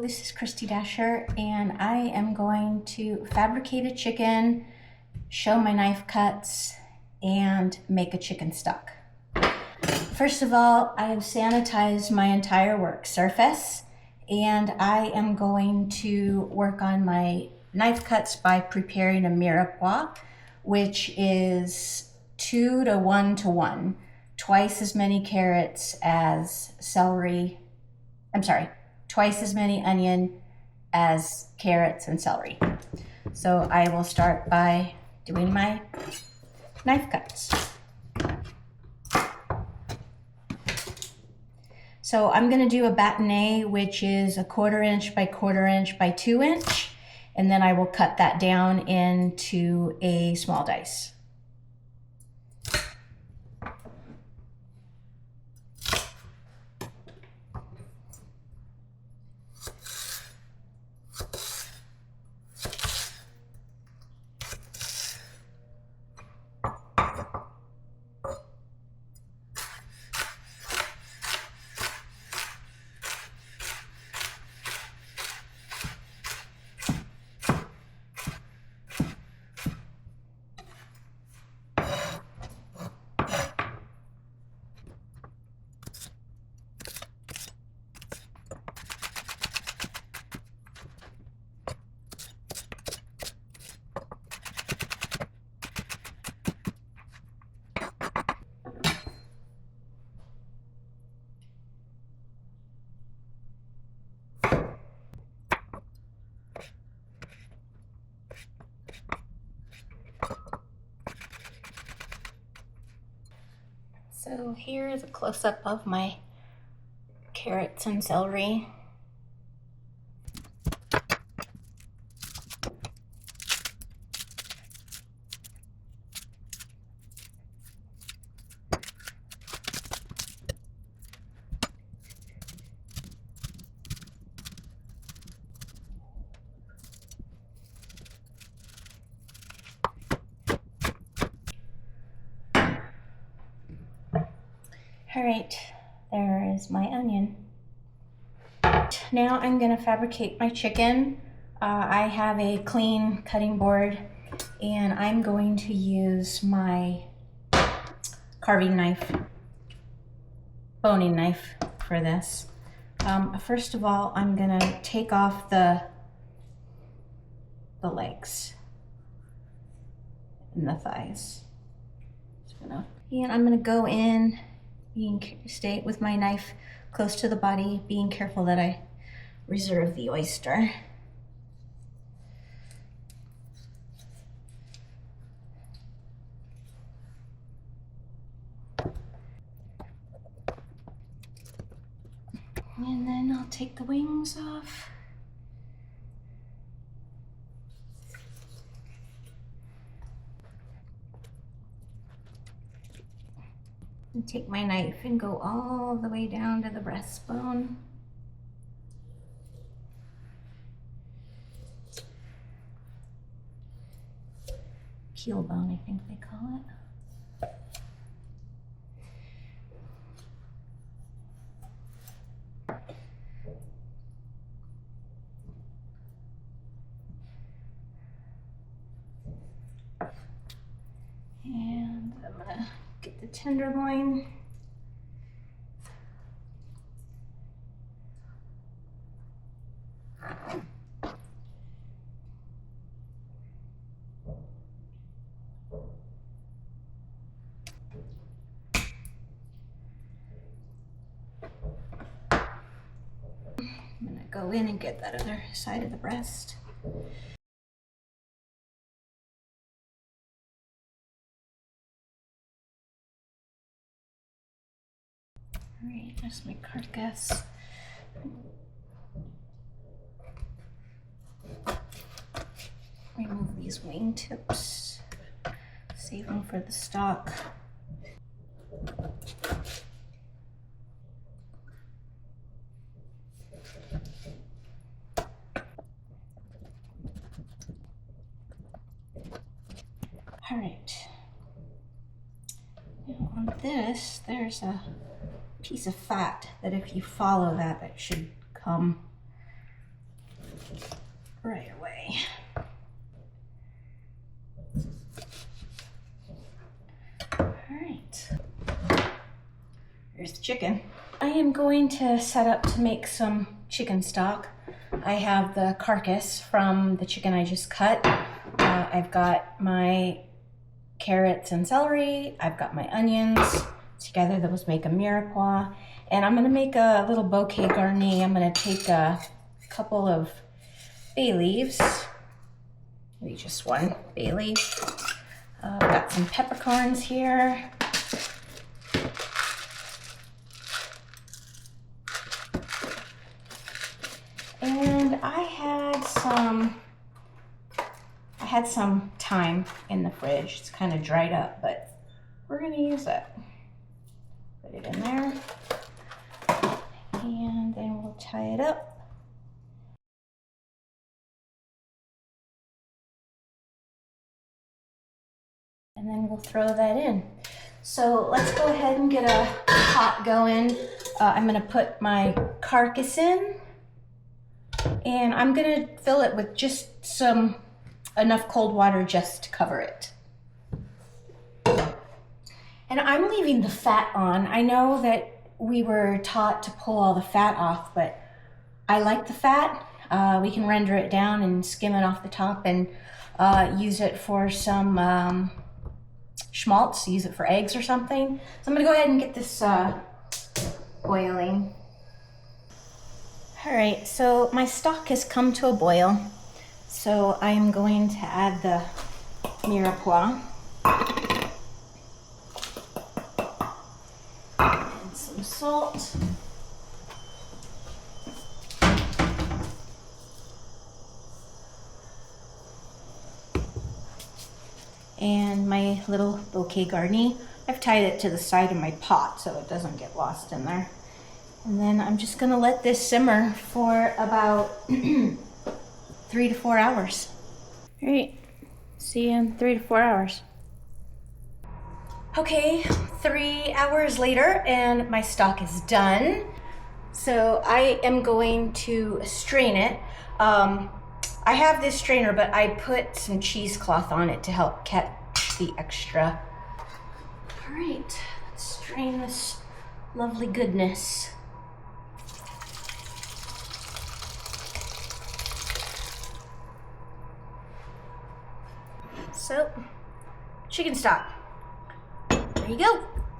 this is Christy Dasher, and I am going to fabricate a chicken, show my knife cuts, and make a chicken stock. First of all, I have sanitized my entire work surface, and I am going to work on my knife cuts by preparing a mirepoix, which is 2 to 1 to 1, twice as many carrots as celery. I'm sorry, twice as many onion as carrots and celery. So I will start by doing my knife cuts. So I'm gonna do a bâtonnet, which is a 1/4 inch by 1/4 inch by 2 inch, and then I will cut that down into a small dice. So here is a close-up of my carrots and celery. All right, there is my onion. Now I'm gonna fabricate my chicken. I have a clean cutting board, and I'm going to use my carving knife, boning knife for this. First of all, I'm gonna take off the legs and the thighs. And I'm gonna go in, stay with my knife close to the body, being careful that I reserve the oyster. And then I'll take the wings off. And take my knife and go all the way down to the breastbone. Keel bone, I think they call it. And I'm gonna get the tenderloin. I'm gonna go in and get that other side of the breast. All right, that's my carcass. Remove these wing tips, save them for the stock. All right, now on this, there's a piece of fat that if you follow that, that should come chicken. I am going to set up to make some chicken stock. I have the carcass from the chicken I just cut. I've got my carrots and celery. I've got my onions. Together those make a mirepoix. And I'm gonna make a little bouquet garni. I'm gonna take a couple of bay leaves, maybe just one bay leaf. I've got some peppercorns here. And I had some thyme in the fridge. It's kind of dried up, but we're gonna use it. Put it in there. And then we'll tie it up. And then we'll throw that in. So let's go ahead and get a pot going. I'm gonna put my carcass in, and I'm gonna fill it with just enough cold water just to cover it. And I'm leaving the fat on. I know that we were taught to pull all the fat off, but I like the fat. We can render it down and skim it off the top and use it for some schmaltz, use it for eggs or something. So I'm gonna go ahead and get this boiling. All right, so my stock has come to a boil. So I am going to add the mirepoix. And some salt. And my little bouquet garni. I've tied it to the side of my pot so it doesn't get lost in there. And then I'm just gonna let this simmer for about 3 to 4 hours. All right, see you in 3 to 4 hours. Okay, 3 hours later and my stock is done. So I am going to strain it. I have this strainer, but I put some cheesecloth on it to help catch the extra. All right, let's strain this lovely goodness. So, chicken stock. There you go.